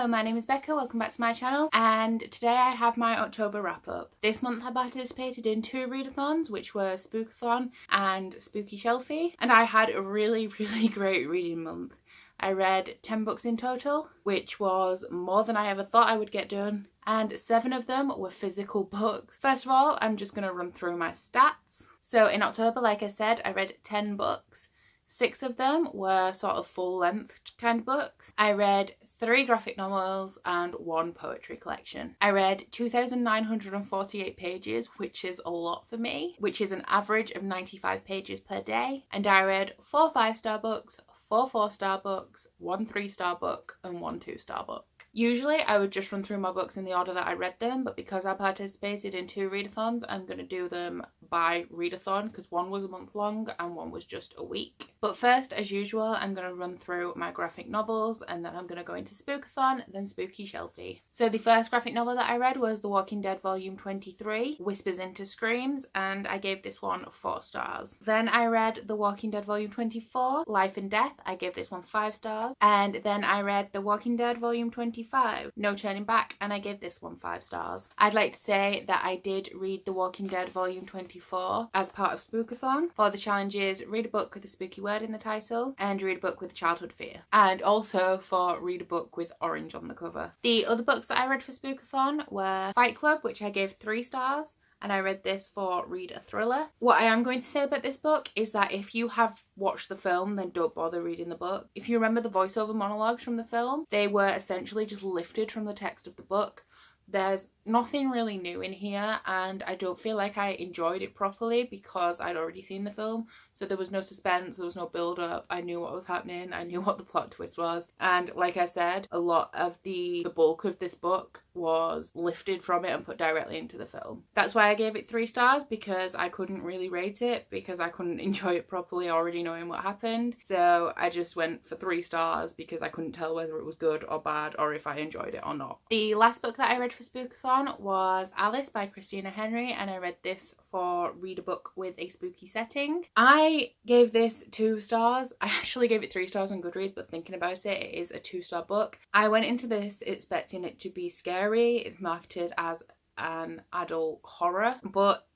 Hello, my name is Becca, welcome back to my channel, and today I have my October wrap up. This month I participated in 2 readathons, which were Spookathon and Spookie Shelfie, and I had a really great reading month. I read 10 books in total, which was more than I ever thought I would get done, and 7 of them were physical books. First of all, I'm just going to run through my stats. So in October, like I said, I read 10 books. 6 of them were sort of full-length kind of books. I read 3 graphic novels and 1 poetry collection. I read 2,948 pages, which is a lot for me, which is an average of 95 pages per day. And I read 4 5-star books, 4 4-star books, 1 3-star book, and 1 2-star book. Usually I would just run through my books in the order that I read them, but because I participated in 2 readathons, I'm going to do them by readathon because 1 was a month long and 1 was just a week. But first, as usual, I'm going to run through my graphic novels and then I'm going to go into Spookathon, then Spookie Shelfie. So the first graphic novel that I read was The Walking Dead Volume 23, Whispers into Screams, and I gave this one 4 stars. Then I read The Walking Dead Volume 24, Life and Death. I gave this one 5 stars. And then I read The Walking Dead Volume 25, No Turning Back, and I gave this one 5 stars. I'd like to say that I did read The Walking Dead Volume 24 as part of Spookathon. For the challenges, read a book with a spooky word in the title and read a book with childhood fear. And also for read a book with orange on the cover. The other books that I read for Spookathon were Fight Club, which I gave 3 stars. And I read this for read a thriller. What I am going to say about this book is that if you have watched the film, then don't bother reading the book. If you remember the voiceover monologues from the film, they were essentially just lifted from the text of the book. There's nothing really new in here and I don't feel like I enjoyed it properly because I'd already seen the film. So there was no suspense, there was no build up, I knew what was happening, I knew what the plot twist was. And like I said, a lot of the bulk of this book was lifted from it and put directly into the film. That's why I gave it 3 stars, because I couldn't really rate it because I couldn't enjoy it properly already knowing what happened. So I just went for 3 stars because I couldn't tell whether it was good or bad or if I enjoyed it or not. The last book that I read for Spookathon was Alice by Christina Henry, and I read this for read a book with a spooky setting. I gave this 2 stars. I actually gave it 3 stars on Goodreads, but thinking about it, it is a 2-star book. I went into this expecting it to be scary. It's marketed as an adult horror, but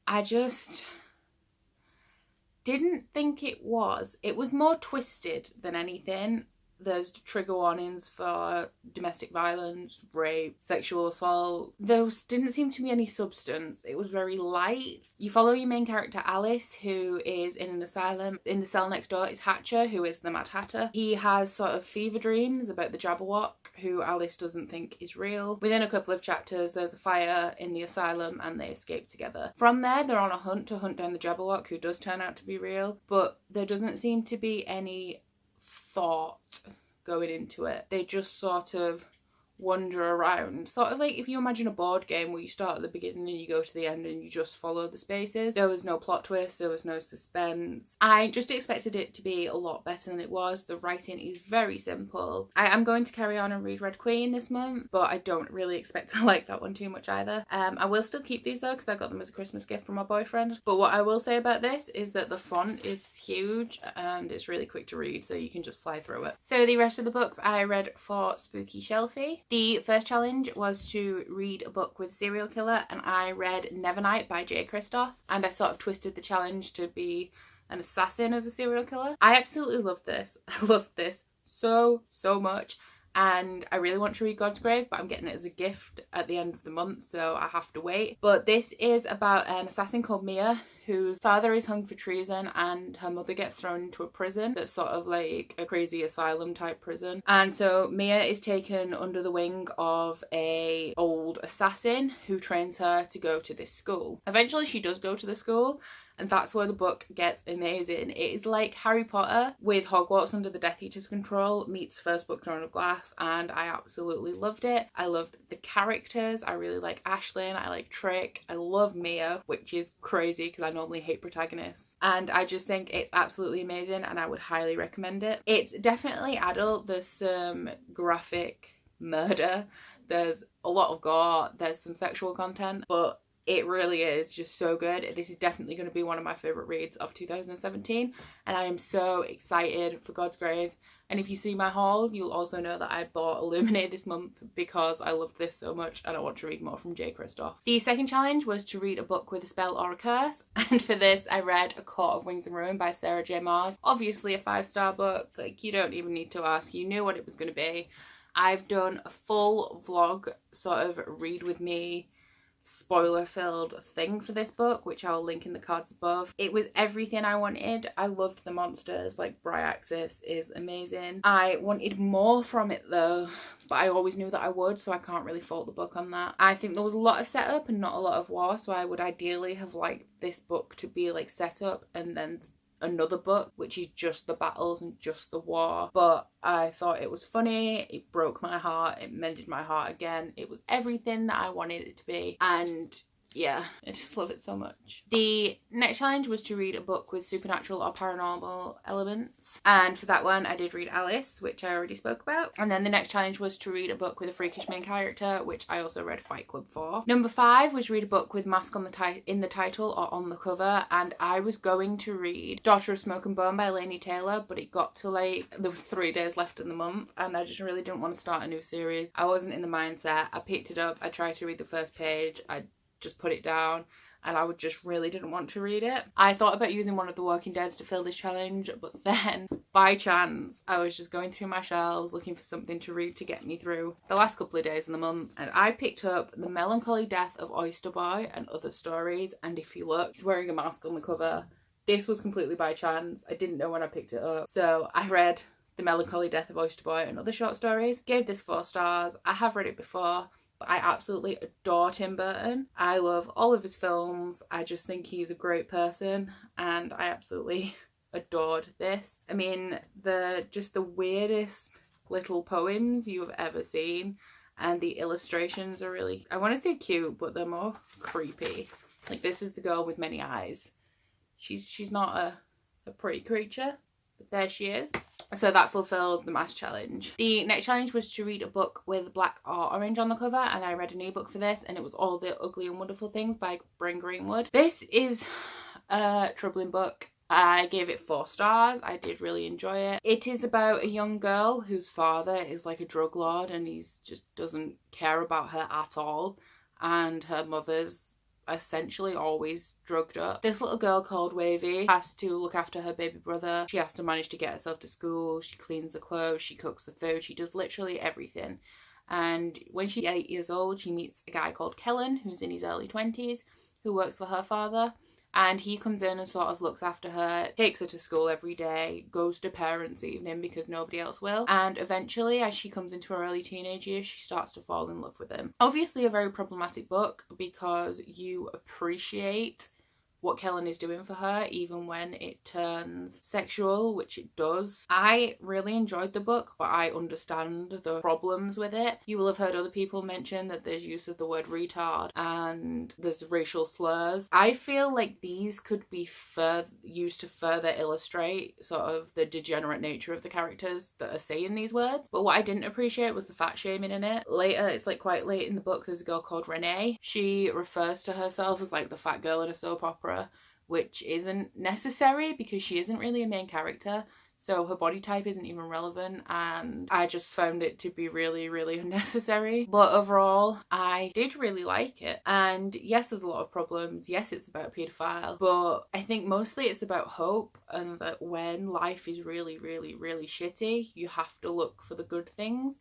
I just didn't think it was. It was more twisted than anything. There's trigger warnings for domestic violence, rape, sexual assault. There didn't seem to be any substance. It was very light. You follow your main character Alice, who is in an asylum. In the cell next door is Hatcher, who is the Mad Hatter. He has sort of fever dreams about the Jabberwock, who Alice doesn't think is real. Within a couple of chapters, there's a fire in the asylum and they escape together. From there, they're on a hunt to hunt down the Jabberwock, who does turn out to be real, but there doesn't seem to be any thought going into it. They just sort of wander around, sort of like if you imagine a board game where you start at the beginning and you go to the end and you just follow the spaces. There was no plot twist, there was no suspense. I just expected it to be a lot better than it was. The writing is very simple. I am going to carry on and read Red Queen this month, but I don't really expect to like that one too much either. I will still keep these though because I got them as a Christmas gift from my boyfriend. But what I will say about this is that the font is huge and it's really quick to read, so you can just fly through it. So the rest of the books I read for Spookie Shelfie. The first challenge was to read a book with a serial killer, and I read Nevernight by J. Kristoff, and I sort of twisted the challenge to be an assassin as a serial killer. I absolutely loved this. I loved this so much, and I really want to read God's Grave, but I'm getting it as a gift at the end of the month, so I have to wait. But this is about an assassin called Mia, whose father is hung for treason and her mother gets thrown into a prison that's sort of like a crazy asylum type prison. And so Mia is taken under the wing of a old assassin who trains her to go to this school. Eventually she does go to the school, and that's where the book gets amazing. It is like Harry Potter with Hogwarts under the Death Eater's control meets first book Throne of Glass, and I absolutely loved it. I loved the characters. I really like Ashlyn, I like Trick, I love Mia, which is crazy because I normally hate protagonists, and I just think it's absolutely amazing and I would highly recommend it. It's definitely adult. There's some graphic murder, there's a lot of gore, there's some sexual content, but It really is just so good. This is definitely going to be one of my favourite reads of 2017, and I am so excited for God's Grave. And if you see my haul, you'll also know that I bought Illuminate this month because I love this so much and I want to read more from J. Kristoff. The second challenge was to read a book with a spell or a curse, and for this I read A Court of Wings and Ruin by Sarah J. Maas. Obviously a 5-star book, like you don't even need to ask, you knew what it was going to be. I've done a full vlog sort of read with me spoiler filled thing for this book, which I'll link in the cards above. It was everything I wanted. I loved the monsters, like Bryaxis is amazing. I wanted more from it though, but I always knew that I would, so I can't really fault the book on that. I think there was a lot of setup and not a lot of war, so I would ideally have liked this book to be like set up and then another book which is just the battles and just the war. But I thought it was funny, it broke my heart, it mended my heart again. It was everything that I wanted it to be, and yeah, I just love it so much. The next challenge was to read a book with supernatural or paranormal elements, and for that one I did read Alice, which I already spoke about. And then the next challenge was to read a book with a freakish main character, which I also read Fight Club for. Number 5 was read a book with mask on in the title or on the cover, and I was going to read Daughter of Smoke and Bone by Laini Taylor, but it got to like there was 3 days left in the month and I just really didn't want to start a new series. I wasn't in the mindset. I picked it up, I tried to read the first page, I just put it down, and I just really didn't want to read it. I thought about using one of the Walking Deads to fill this challenge, but then by chance I was just going through my shelves looking for something to read to get me through the last couple of days in the month, and I picked up The Melancholy Death of Oyster Boy and Other Stories. And if you look, he's wearing a mask on the cover. This was completely by chance. I didn't know when I picked it up, so I read The Melancholy Death of Oyster Boy and Other Short Stories. Gave this 4 stars. I have read it before, but I absolutely adore Tim Burton. I love all of his films. I just think he's a great person, and I absolutely adored this. I mean, just the weirdest little poems you've ever seen, and the illustrations are really, I want to say cute, but they're more creepy. Like, this is the girl with many eyes. She's not a pretty creature, but there she is. So that fulfilled the mass challenge. The next challenge was to read a book with black or orange on the cover, and I read an ebook for this, and it was All the Ugly and Wonderful Things by Bryn Greenwood. This is a troubling book. I gave it 4 stars. I did really enjoy it. It is about a young girl whose father is like a drug lord, and he's just doesn't care about her at all, and her mother's essentially always drugged up. This little girl called Wavy has to look after her baby brother. She has to manage to get herself to school. She cleans the clothes, she cooks the food, she does literally everything. And when she's 8 years old, she meets a guy called Kellen, who's in his early 20s, who works for her father. And he comes in and sort of looks after her, takes her to school every day, goes to parents' evening because nobody else will. And eventually, as she comes into her early teenage years, she starts to fall in love with him. Obviously a very problematic book because you appreciate what Kellen is doing for her, even when it turns sexual, which it does. I really enjoyed the book, but I understand the problems with it. You will have heard other people mention that there's use of the word retard and there's racial slurs. I feel like these could be used to further illustrate sort of the degenerate nature of the characters that are saying these words. But what I didn't appreciate was the fat shaming in it. Later, it's like quite late in the book, there's a girl called Renee. She refers to herself as like the fat girl in a soap opera, which isn't necessary because she isn't really a main character, so her body type isn't even relevant, and I just found it to be really, really unnecessary. But overall, I did really like it. And yes, there's a lot of problems. Yes, it's about a paedophile, but I think mostly it's about hope, and that when life is really, really, really shitty, you have to look for the good things,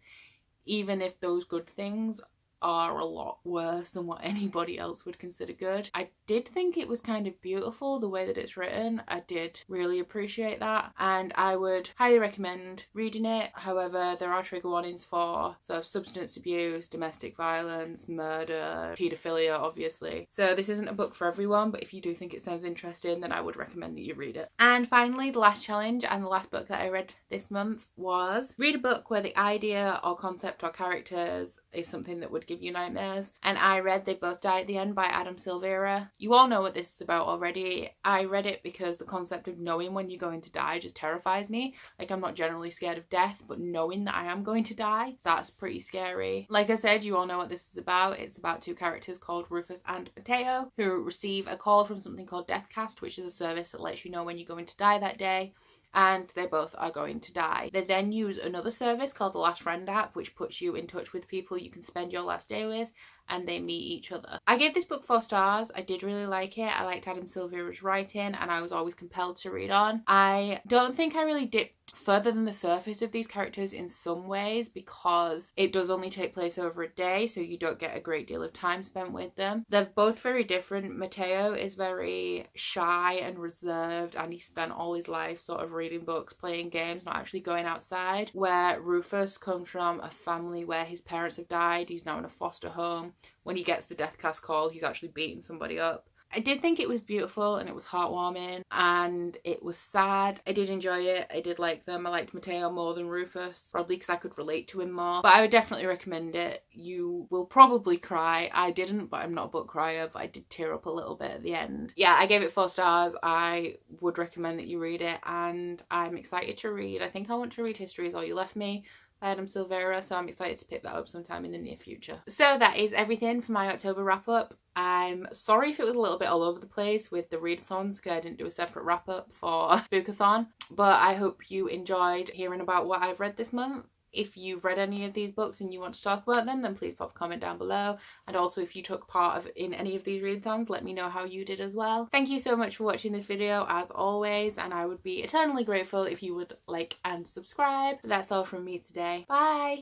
even if those good things are a lot worse than what anybody else would consider good. I did think it was kind of beautiful the way that it's written. I did really appreciate that, and I would highly recommend reading it. However, there are trigger warnings for sort of substance abuse, domestic violence, murder, paedophilia, obviously. So this isn't a book for everyone, but if you do think it sounds interesting, then I would recommend that you read it. And finally, the last challenge and the last book that I read this month was read a book where the idea or concept or characters is something that would give you nightmares. And I read They Both Die at the End by Adam Silvera. You all know what this is about already. I read it because the concept of knowing when you're going to die just terrifies me. Like, I'm not generally scared of death, but knowing that I am going to die, that's pretty scary. Like I said, you all know what this is about. It's about two characters called Rufus and Mateo who receive a call from something called Deathcast, which is a service that lets you know when you're going to die that day. And they both are going to die. They then use another service called the Last Friend app, which puts you in touch with people you can spend your last day with, and they meet each other. I gave this book 4 stars. I did really like it. I liked Adam Silvera's writing, and I was always compelled to read on. I don't think I really dipped further than the surface of these characters in some ways, because it does only take place over a day, so you don't get a great deal of time spent with them. They're both very different. Mateo is very shy and reserved, and he spent all his life sort of reading books, playing games, not actually going outside, where Rufus comes from a family where his parents have died. He's now in a foster home. When he gets the Deathcast call, he's actually beating somebody up. I did think it was beautiful, and it was heartwarming, and it was sad. I did enjoy it. I did like them. I liked Mateo more than Rufus, probably because I could relate to him more. But I would definitely recommend it. You will probably cry. I didn't, but I'm not a book crier, but I did tear up a little bit at the end. Yeah, I gave it 4 stars. I would recommend that you read it, and I'm excited to read. I think I want to read History Is All You Left Me by Adam Silvera, so I'm excited to pick that up sometime in the near future. So that is everything for my October wrap-up. I'm sorry if it was a little bit all over the place with the readathons, because I didn't do a separate wrap-up for Spookathon, but I hope you enjoyed hearing about what I've read this month. If you've read any of these books and you want to talk about them, then please pop a comment down below. And also, if you took part in any of these readathons, let me know how you did as well. Thank you so much for watching this video, as always, and I would be eternally grateful if you would like and subscribe. But that's all from me today. Bye!